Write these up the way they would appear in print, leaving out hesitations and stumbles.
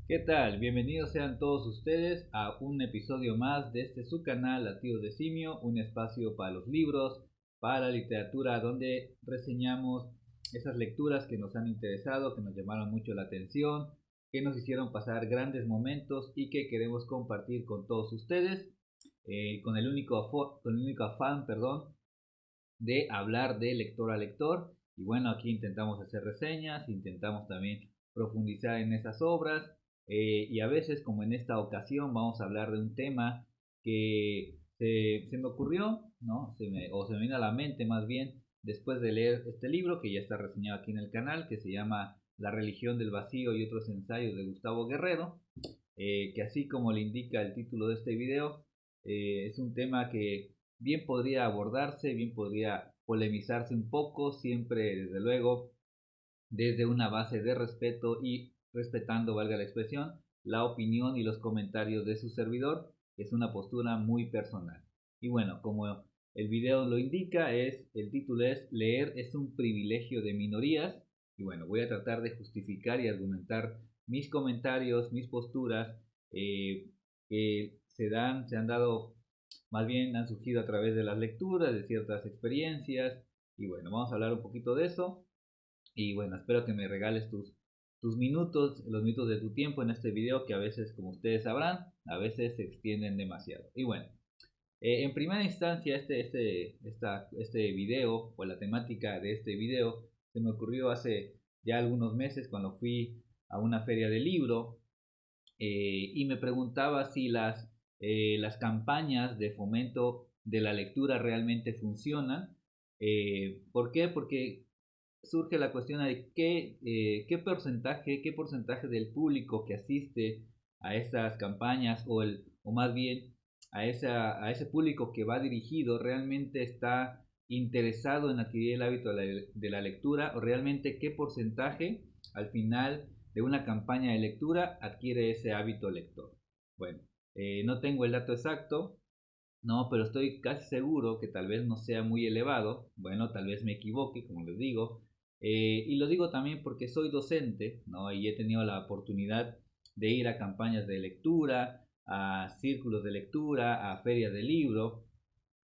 ¿Qué tal? Bienvenidos sean todos ustedes a un episodio más de este su canal Latidos de Simio, un espacio para los libros, para la literatura, donde reseñamos esas lecturas que nos han interesado, que nos llamaron mucho la atención, que nos hicieron pasar grandes momentos y que queremos compartir con todos ustedes, con el único afán, perdón, de hablar de lector a lector. Y bueno, aquí intentamos hacer reseñas, intentamos también profundizar en esas obras, y a veces, como en esta ocasión, vamos a hablar de un tema que se me ocurrió, ¿no? O se me vino a la mente más bien después de leer este libro que ya está reseñado aquí en el canal, que se llama La religión del vacío y otros ensayos de Gustavo Guerrero, que así como le indica el título de este video, es un tema que bien podría abordarse, bien podría polemizarse un poco, siempre desde luego desde una base de respeto y respetando, valga la expresión, la opinión y los comentarios de su servidor, que es una postura muy personal. Y bueno, como el video lo indica, el título es Leer es un privilegio de minorías. Y bueno, voy a tratar de justificar y argumentar mis comentarios, mis posturas, que se han dado, más bien han surgido a través de las lecturas, de ciertas experiencias. Y bueno, vamos a hablar un poquito de eso. Y bueno, espero que me regales tus minutos, los minutos de tu tiempo en este video, que a veces, como ustedes sabrán, a veces se extienden demasiado. Y bueno, en primera instancia, este video o la temática de este video se me ocurrió hace ya algunos meses cuando fui a una feria de libro, y me preguntaba si las campañas de fomento de la lectura realmente funcionan. ¿Por qué? Porque surge la cuestión de qué porcentaje del público que asiste a estas campañas o más bien a ese público que va dirigido realmente está interesado en adquirir el hábito de la lectura, o realmente qué porcentaje al final de una campaña de lectura adquiere ese hábito lector. Bueno, no tengo el dato exacto, no, pero estoy casi seguro que tal vez no sea muy elevado. Bueno, tal vez me equivoque, como les digo. Y lo digo también porque soy docente, ¿no? Y he tenido la oportunidad de ir a campañas de lectura, a círculos de lectura, a ferias de libro.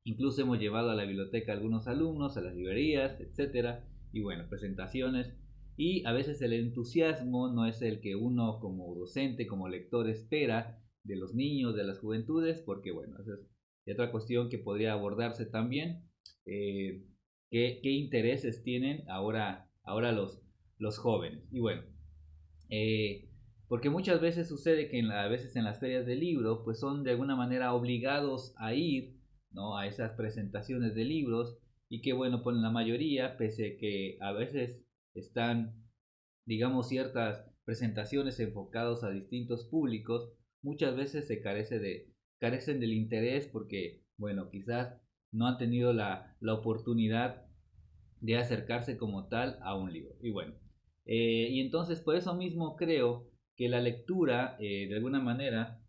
Incluso hemos llevado a la biblioteca a algunos alumnos, a las librerías, etcétera. Y bueno, presentaciones. Y a veces el entusiasmo no es el que uno como docente, como lector espera de los niños, de las juventudes, porque bueno, esa es otra cuestión que podría abordarse también. eh, ¿Qué intereses tienen ahora los jóvenes? Y bueno, eh, porque muchas veces sucede que a veces en las ferias de libro pues son de alguna manera obligados a ir, ¿no?, a esas presentaciones de libros, y que bueno, pues la mayoría, pese a que a veces están, digamos, ciertas presentaciones enfocados a distintos públicos, muchas veces carecen del interés porque, bueno, quizás no han tenido la oportunidad de acercarse como tal a un libro. Y bueno, y entonces por eso mismo creo que la lectura, de alguna manera,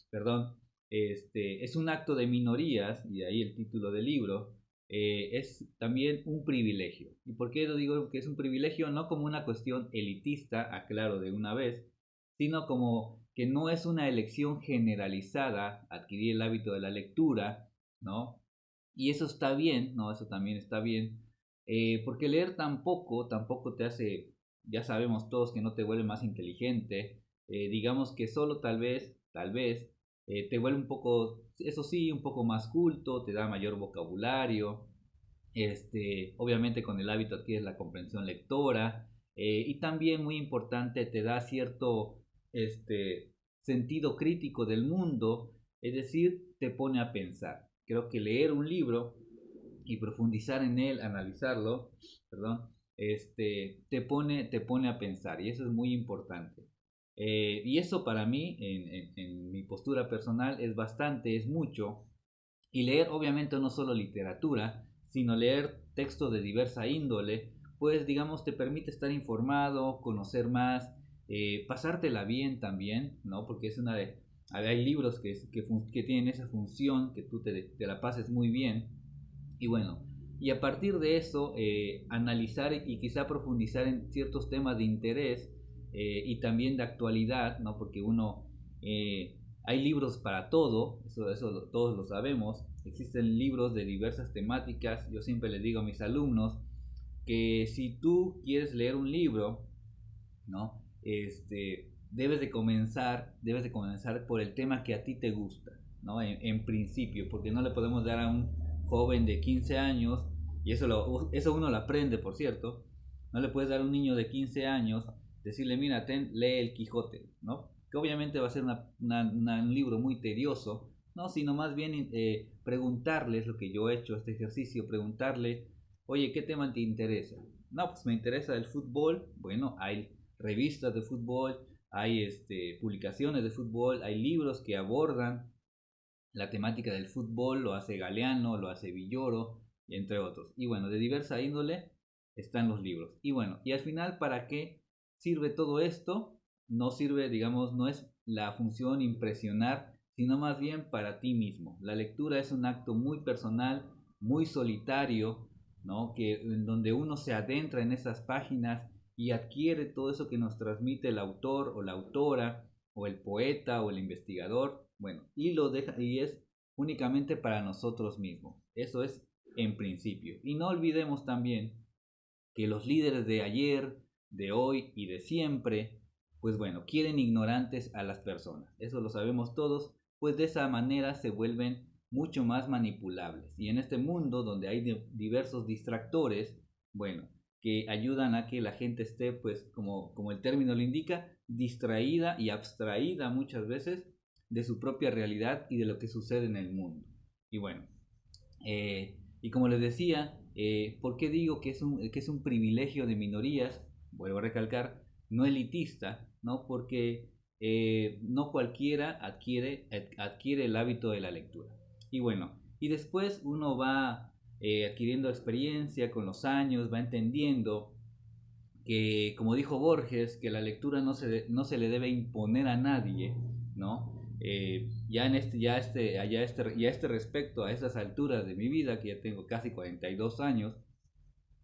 perdón, es un acto de minorías, y de ahí el título del libro. Es también un privilegio. ¿Y por qué lo digo que es un privilegio? No como una cuestión elitista, aclaro de una vez, sino como que no es una elección generalizada adquirir el hábito de la lectura, ¿no? Y eso está bien, ¿no? Eso también está bien, porque leer tampoco te hace, ya sabemos todos que no te vuelve más inteligente. Digamos que solo tal vez, te vuelve un poco, eso sí, un poco más culto, te da mayor vocabulario. Obviamente con el hábito adquieres la comprensión lectora, y también muy importante, te da cierto sentido crítico del mundo, es decir, te pone a pensar. Creo que leer un libro y profundizar en él, analizarlo, perdón, te pone a pensar, y eso es muy importante. Y eso para mí, en mi postura personal, es bastante, es mucho. Y leer obviamente no solo literatura, sino leer textos de diversa índole, pues digamos te permite estar informado, conocer más, pasártela bien también, ¿no? Porque hay libros que tienen esa función, que tú te la pases muy bien. Y bueno, y a partir de eso, analizar y quizá profundizar en ciertos temas de interés, y también de actualidad, ¿no? Porque hay libros para todo, eso todos lo sabemos. Existen libros de diversas temáticas. Yo siempre les digo a mis alumnos que si tú quieres leer un libro, ¿no? Debes de comenzar por el tema que a ti te gusta, ¿no? En principio, porque no le podemos dar a un joven de 15 años, y eso uno lo aprende, por cierto, no le puedes dar a un niño de 15 años, decirle, mira, lee el Quijote, ¿no? Que obviamente va a ser un libro muy tedioso, ¿no? Sino más bien preguntarles, lo que yo he hecho, este ejercicio, preguntarle, oye, ¿qué tema te interesa? No, pues me interesa el fútbol. Bueno, hay revistas de fútbol, hay publicaciones de fútbol, hay libros que abordan la temática del fútbol, lo hace Galeano, lo hace Villoro, entre otros. Y bueno, de diversa índole están los libros. Y bueno, y al final, ¿para qué sirve todo esto? No sirve, digamos, no es la función impresionar, sino más bien para ti mismo. La lectura es un acto muy personal, muy solitario, ¿no? En donde uno se adentra en esas páginas y adquiere todo eso que nos transmite el autor o la autora o el poeta o el investigador, bueno, y lo deja y es únicamente para nosotros mismos. Eso es en principio. Y no olvidemos también que los líderes de ayer, de hoy y de siempre, pues bueno, quieren ignorantes a las personas. Eso lo sabemos todos, pues de esa manera se vuelven mucho más manipulables. Y en este mundo donde hay diversos distractores, bueno, que ayudan a que la gente esté, pues como el término lo indica, distraída y abstraída muchas veces de su propia realidad y de lo que sucede en el mundo. Y bueno, y como les decía, ¿por qué digo que es un privilegio de minorías? Vuelvo a recalcar, no elitista, ¿no? Porque no cualquiera adquiere el hábito de la lectura. Y bueno, y después uno va adquiriendo experiencia con los años, va entendiendo que, como dijo Borges, que la lectura no se le debe imponer a nadie, ¿no? Ya este respecto, a estas alturas de mi vida, que ya tengo casi 42 años,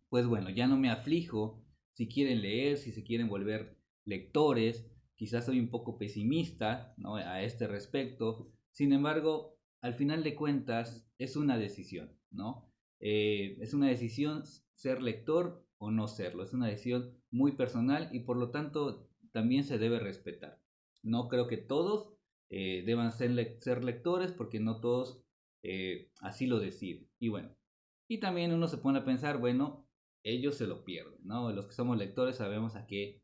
pues bueno, ya no me aflijo si quieren leer, si se quieren volver lectores. Quizás soy un poco pesimista, ¿no? A este respecto. Sin embargo, al final de cuentas es una decisión, ¿no? Es una decisión ser lector o no serlo. Es una decisión muy personal y por lo tanto también se debe respetar. No creo que todos deban ser lectores porque no todos así lo deciden. Y bueno, y también uno se pone a pensar, bueno, ellos se lo pierden, ¿no? Los que somos lectores sabemos a qué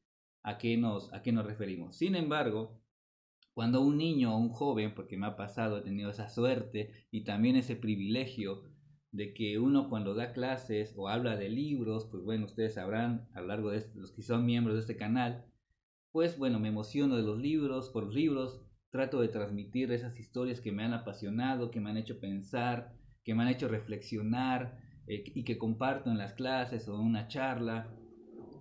nos referimos. Sin embargo, cuando un niño o un joven, porque me ha pasado, he tenido esa suerte y también ese privilegio de que uno cuando da clases o habla de libros, pues bueno, ustedes sabrán a lo largo de los que son miembros de este canal, pues bueno, me emociono de los libros, por los libros, trato de transmitir esas historias que me han apasionado, que me han hecho pensar, que me han hecho reflexionar y que comparto en las clases o en una charla,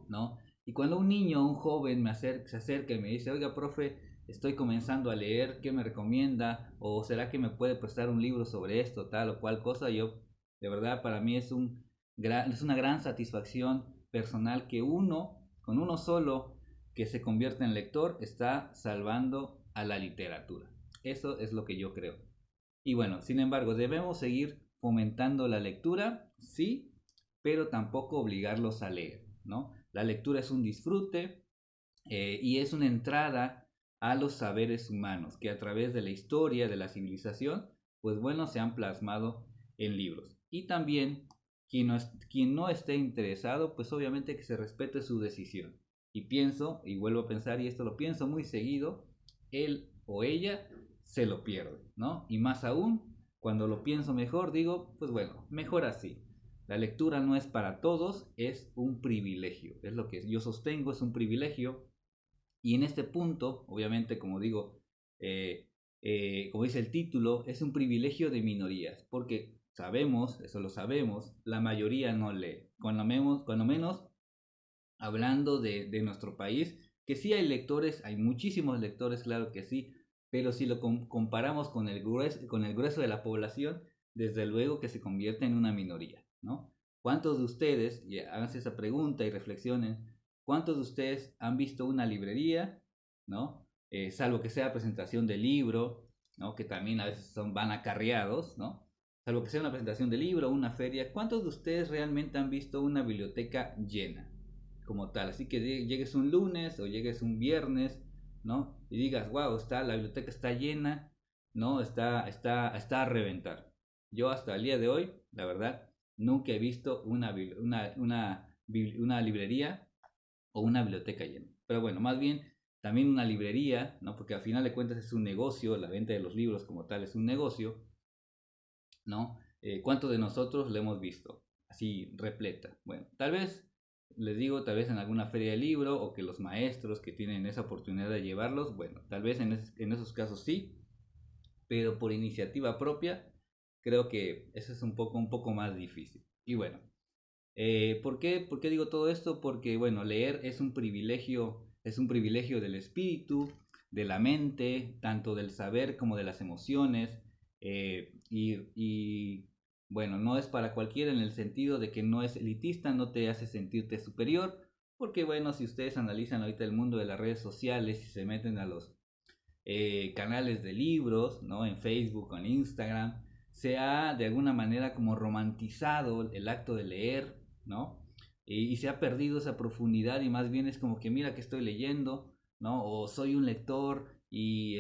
¿no? Y cuando un niño o un joven se acerca y me dice, oiga, profe, estoy comenzando a leer, ¿qué me recomienda? ¿O será que me puede prestar un libro sobre esto, tal o cual cosa? Yo, de verdad, para mí es una gran satisfacción personal que con uno solo, que se convierte en lector, está salvando a la literatura. Eso es lo que yo creo. Y bueno, sin embargo, debemos seguir fomentando la lectura, sí, pero tampoco obligarlos a leer, ¿no? La lectura es un disfrute y es una entrada a los saberes humanos que a través de la historia, de la civilización, pues bueno, se han plasmado en libros. Y también quien no esté interesado, pues obviamente que se respete su decisión. Y pienso, y vuelvo a pensar, y esto lo pienso muy seguido, él o ella se lo pierde, ¿no? Y más aún, cuando lo pienso mejor, digo, pues bueno, mejor así. La lectura no es para todos, es un privilegio. Es lo que yo sostengo, es un privilegio. Y en este punto, obviamente, como digo, como dice el título, es un privilegio de minorías, porque sabemos, eso lo sabemos, la mayoría no lee. Cuando menos hablando de nuestro país, que sí hay lectores, hay muchísimos lectores, claro que sí, pero si lo comparamos con el grueso de la población, desde luego que se convierte en una minoría, ¿no? ¿Cuántos de ustedes, y háganse esa pregunta y reflexionen, ¿Cuántos de ustedes han visto una librería, ¿no? Salvo que sea presentación de libro, ¿no? Que también a veces van acarreados, ¿no? Salvo que sea una presentación de libro o una feria, ¿cuántos de ustedes realmente han visto una biblioteca llena como tal? Así que llegues un lunes o llegues un viernes, ¿no? Y digas, wow, la biblioteca está llena, ¿no? Está a reventar. Yo hasta el día de hoy, la verdad, nunca he visto una librería o una biblioteca llena. Pero bueno, más bien también una librería, ¿no? Porque al final de cuentas es un negocio, la venta de los libros como tal es un negocio, ¿no? ¿Cuántos de nosotros lo hemos visto? Así repleta. Bueno, tal vez, les digo, tal vez en alguna feria de libro o que los maestros que tienen esa oportunidad de llevarlos, bueno, tal vez en esos casos sí, pero por iniciativa propia, creo que eso es un poco más difícil. Y bueno, ¿por qué digo todo esto? Porque, bueno, leer es un privilegio del espíritu, de la mente, tanto del saber como de las emociones, bueno, no es para cualquiera en el sentido de que no es elitista, no te hace sentirte superior, porque, bueno, si ustedes analizan ahorita el mundo de las redes sociales y se meten a los canales de libros, ¿no? En Facebook, en Instagram, se ha de alguna manera como romantizado el acto de leer, ¿no? Y se ha perdido esa profundidad y más bien es como que mira que estoy leyendo, ¿no? O soy un lector y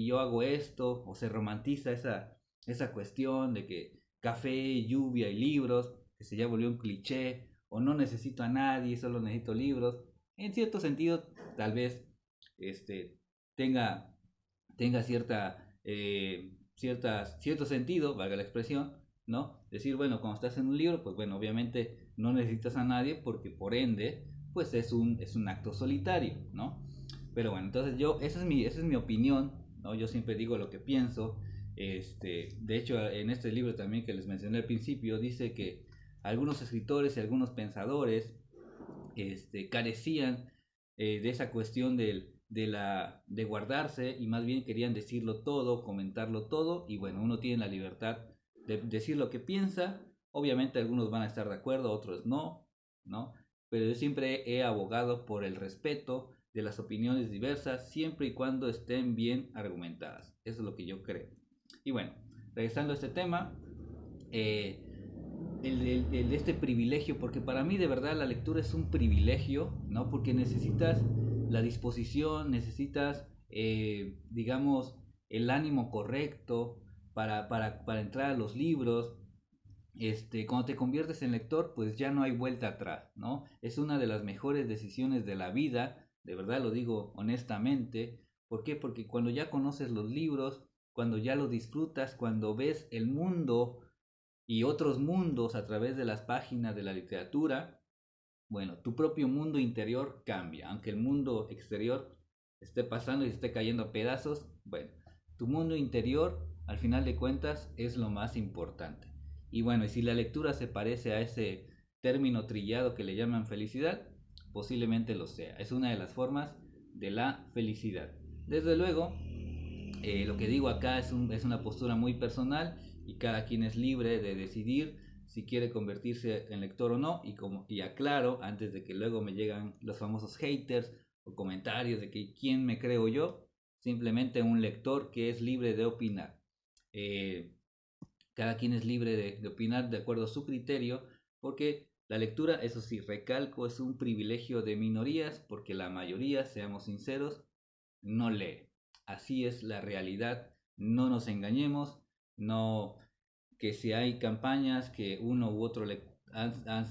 yo hago esto, o se romantiza esa cuestión de que café, lluvia y libros, que se ya volvió un cliché, o no necesito a nadie, solo necesito libros. En cierto sentido, tal vez tenga tenga cierto sentido, valga la expresión, ¿no? Decir, bueno, cuando estás en un libro, pues bueno, obviamente no necesitas a nadie porque por ende, pues es un acto solitario, ¿no? Pero bueno, entonces esa es mi opinión, ¿no? Yo siempre digo lo que pienso. De hecho, en este libro también que les mencioné al principio, dice que algunos escritores y algunos pensadores carecían de esa cuestión de guardarse y más bien querían decirlo todo, comentarlo todo y bueno, uno tiene la libertad de decir lo que piensa, obviamente algunos van a estar de acuerdo, otros no, ¿no? Pero yo siempre he abogado por el respeto de las opiniones diversas siempre y cuando estén bien argumentadas, eso es lo que yo creo. Y bueno, regresando a este tema, eh, este privilegio, porque para mí de verdad la lectura es un privilegio, ¿no? Porque necesitas la disposición, necesitas, digamos, el ánimo correcto para entrar a los libros. Cuando te conviertes en lector, pues ya no hay vuelta atrás, ¿no? Es una de las mejores decisiones de la vida, de verdad lo digo honestamente. ¿Por qué? Porque cuando ya conoces los libros, cuando ya los disfrutas, cuando ves el mundo y otros mundos a través de las páginas de la literatura, bueno, tu propio mundo interior cambia, aunque el mundo exterior esté pasando y esté cayendo a pedazos, bueno, tu mundo interior al final de cuentas es lo más importante. Y bueno, y si la lectura se parece a ese término trillado que le llaman felicidad, posiblemente lo sea. Es una de las formas de la felicidad. Desde luego, lo que digo acá es una postura muy personal y cada quien es libre de decidir si quiere convertirse en lector o no. Y aclaro, antes de que luego me llegan los famosos haters o comentarios de que quién me creo yo, simplemente un lector que es libre de opinar. Eh, Cada quien es libre de opinar de acuerdo a su criterio, porque la lectura, eso sí, recalco, es un privilegio de minorías, porque la mayoría, seamos sinceros, no lee. Así es la realidad, no nos engañemos, no que si hay campañas que uno u otro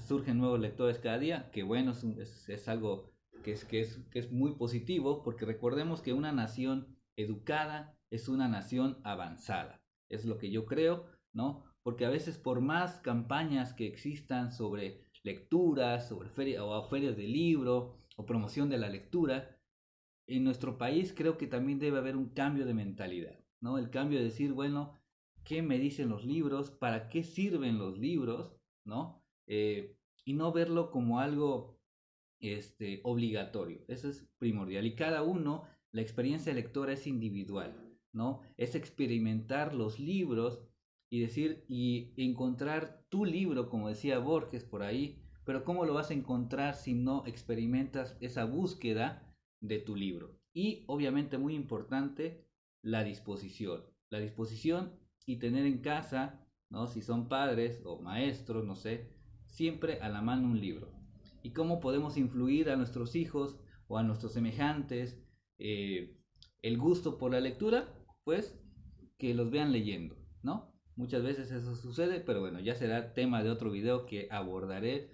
surgen nuevos lectores cada día, que bueno, es algo que es muy positivo, porque recordemos que una nación educada es una nación avanzada, es lo que yo creo, ¿no? Porque a veces por más campañas que existan sobre lecturas, sobre ferias de libro o promoción de la lectura, en nuestro país creo que también debe haber un cambio de mentalidad, ¿no? El cambio de decir, bueno, ¿qué me dicen los libros? ¿Para qué sirven los libros? ¿No? Y no verlo como algo obligatorio. Eso es primordial. Y cada uno, la experiencia lectora es individual, ¿no? Es experimentar los libros y decir, y encontrar tu libro, como decía Borges por ahí, pero ¿cómo lo vas a encontrar si no experimentas esa búsqueda de tu libro? Y obviamente muy importante, la disposición. La disposición y tener en casa, ¿no? Si son padres o maestros, no sé, siempre a la mano un libro. ¿Y cómo podemos influir a nuestros hijos o a nuestros semejantes el gusto por la lectura? Pues que los vean leyendo, ¿no? Muchas veces eso sucede, pero bueno, ya será tema de otro video que abordaré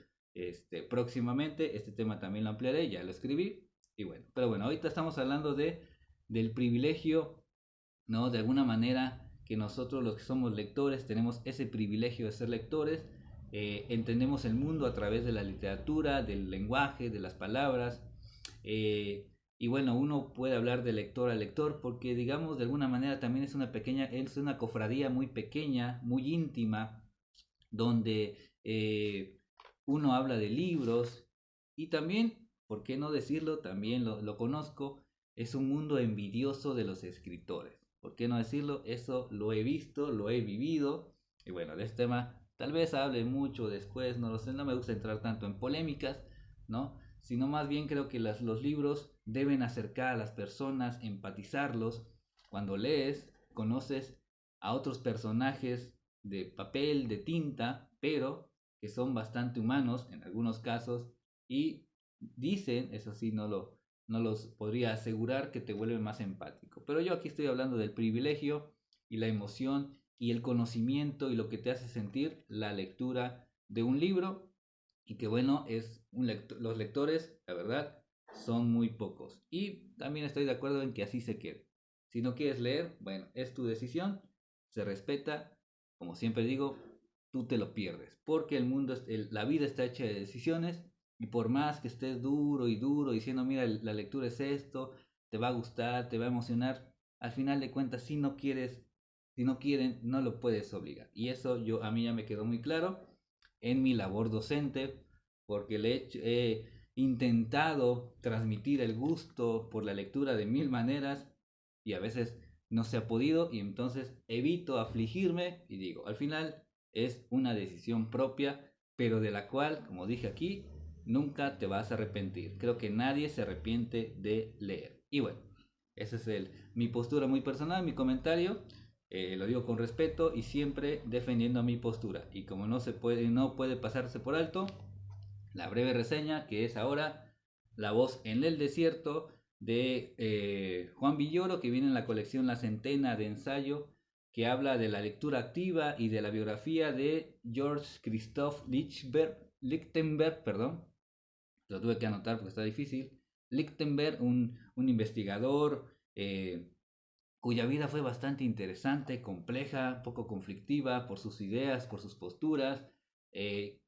próximamente. Este tema también lo ampliaré, ya lo escribí. Y bueno, pero bueno, ahorita estamos hablando del privilegio, ¿no? De alguna manera que nosotros los que somos lectores tenemos ese privilegio de ser lectores, entendemos el mundo a través de la literatura, del lenguaje, de las palabras, y bueno, uno puede hablar de lector a lector porque digamos de alguna manera también es una cofradía muy pequeña, muy íntima, donde uno habla de libros y también, ¿por qué no decirlo? También lo conozco, es un mundo envidioso de los escritores. ¿Por qué no decirlo? Eso lo he visto, lo he vivido. Y bueno, de este tema tal vez hable mucho después, no lo sé, no me gusta entrar tanto en polémicas, ¿no? Sino más bien creo que los libros deben acercar a las personas, empatizarlos. Cuando lees, conoces a otros personajes de papel, de tinta, pero que son bastante humanos en algunos casos y dicen, eso sí, no los podría asegurar, que te vuelve más empático. Pero yo aquí estoy hablando del privilegio y la emoción y el conocimiento y lo que te hace sentir la lectura de un libro y que bueno, los lectores, la verdad, son muy pocos. Y también estoy de acuerdo en que así se quede. Si no quieres leer, bueno, es tu decisión, se respeta. Como siempre digo, tú te lo pierdes, porque la vida está hecha de decisiones y por más que estés duro y duro diciendo, mira, la lectura es esto, te va a gustar, te va a emocionar, al final de cuentas, si no quieren, no lo puedes obligar. Y eso a mí ya me quedó muy claro en mi labor docente, porque he intentado transmitir el gusto por la lectura de mil maneras y a veces no se ha podido y entonces evito afligirme y digo, al final es una decisión propia, pero de la cual, como dije aquí, nunca te vas a arrepentir. Creo que nadie se arrepiente de leer. Y bueno, esa es mi postura muy personal, mi comentario. Lo digo con respeto y siempre defendiendo mi postura. Y como no puede pasarse por alto, la breve reseña que es ahora La voz en el desierto de Juan Villoro, que viene en la colección La Centena de ensayo, que habla de la lectura activa y de la biografía de George Christoph Lichtenberg, perdón, lo tuve que anotar porque está difícil. Lichtenberg, un investigador cuya vida fue bastante interesante, compleja, poco conflictiva por sus ideas, por sus posturas,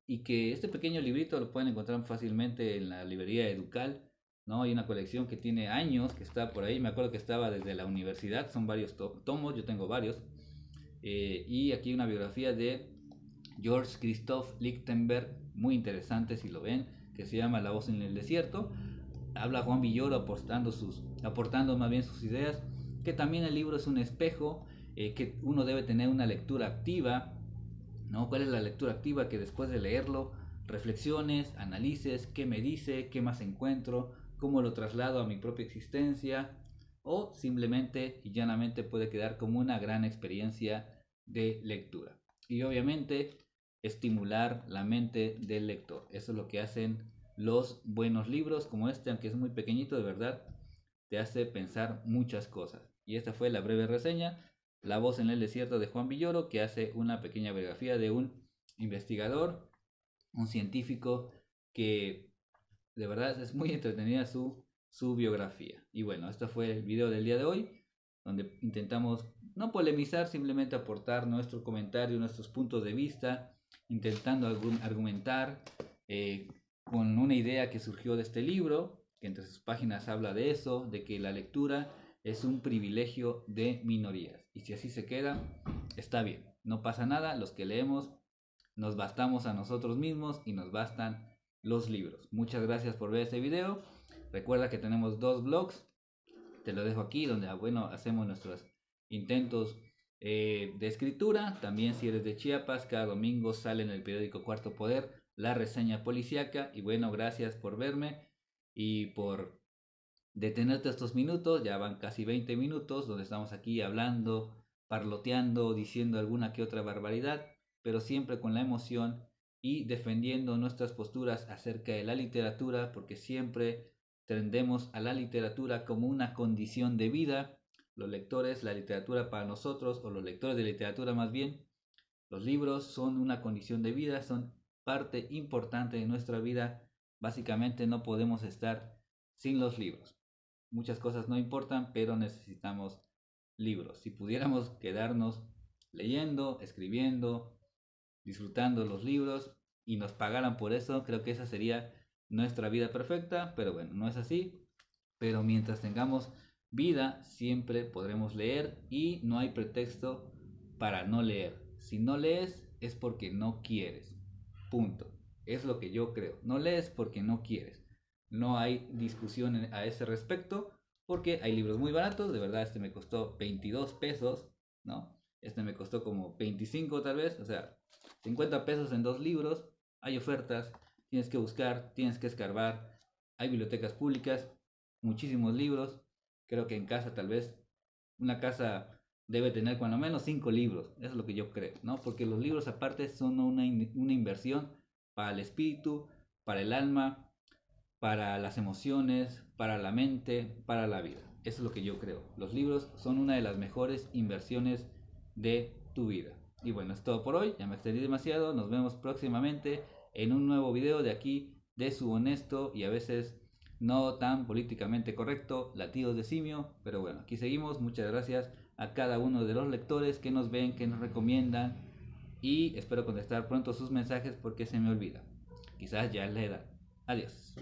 y que este pequeño librito lo pueden encontrar fácilmente en la librería Educal, ¿no? Hay una colección que tiene años, que está por ahí, me acuerdo que estaba desde la universidad, son varios tomos, yo tengo varios, y aquí una biografía de George Christoph Lichtenberg, muy interesante si lo ven, que se llama La voz en el desierto. Habla Juan Villoro aportando más bien sus ideas, que también el libro es un espejo, que uno debe tener una lectura activa, ¿no? ¿Cuál es la lectura activa? Que después de leerlo reflexiones, analices, qué me dice, qué más encuentro, cómo lo traslado a mi propia existencia, o simplemente y llanamente puede quedar como una gran experiencia de lectura. Y obviamente estimular la mente del lector. Eso es lo que hacen los buenos libros como este, aunque es muy pequeñito, de verdad, te hace pensar muchas cosas. Y esta fue la breve reseña, La voz en el desierto de Juan Villoro, que hace una pequeña biografía de un investigador, un científico que de verdad es muy entretenida su biografía. Y bueno, este fue el video del día de hoy, donde intentamos no polemizar, simplemente aportar nuestro comentario, nuestros puntos de vista, intentando argumentar con una idea que surgió de este libro, que entre sus páginas habla de eso, de que la lectura es un privilegio de minorías. Y si así se queda, está bien, no pasa nada, los que leemos nos bastamos a nosotros mismos y nos bastan los libros. Muchas gracias por ver este video. Recuerda que tenemos 2 blogs, te lo dejo aquí, donde bueno, hacemos nuestros intentos de escritura. También si eres de Chiapas, cada domingo sale en el periódico Cuarto Poder la reseña policíaca. Y bueno, gracias por verme y por detenerte estos minutos. Ya van casi 20 minutos donde estamos aquí hablando, parloteando, diciendo alguna que otra barbaridad, pero siempre con la emoción y defendiendo nuestras posturas acerca de la literatura, porque siempre tendemos a la literatura como una condición de vida. Los lectores, la literatura para nosotros, o los lectores de literatura más bien, los libros son una condición de vida, son parte importante de nuestra vida. Básicamente no podemos estar sin los libros. Muchas cosas no importan, pero necesitamos libros. Si pudiéramos quedarnos leyendo, escribiendo, disfrutando los libros y nos pagaran por eso, creo que esa sería nuestra vida perfecta, pero bueno, no es así. Pero mientras tengamos vida, siempre podremos leer y no hay pretexto para no leer. Si no lees es porque no quieres. Punto. Es lo que yo creo. No lees porque no quieres. No hay discusión a ese respecto porque hay libros muy baratos. De verdad, este me costó 22 pesos, ¿no? Este me costó como 25 tal vez. O sea, 50 pesos en dos libros. Hay ofertas. Tienes que buscar, tienes que escarbar. Hay bibliotecas públicas, muchísimos libros. Creo que en casa tal vez una casa debe tener cuando menos 5 libros. Eso es lo que yo creo, ¿no? Porque los libros aparte son una inversión para el espíritu, para el alma, para las emociones, para la mente, para la vida. Eso es lo que yo creo. Los libros son una de las mejores inversiones de tu vida. Y bueno, es todo por hoy. Ya me extendí demasiado. Nos vemos próximamente en un nuevo video de aquí, de su honesto y a veces no tan políticamente correcto Latidos de Simio. Pero bueno, aquí seguimos. Muchas gracias a cada uno de los lectores que nos ven, que nos recomiendan. Y espero contestar pronto sus mensajes porque se me olvida. Quizás ya es la edad. Adiós.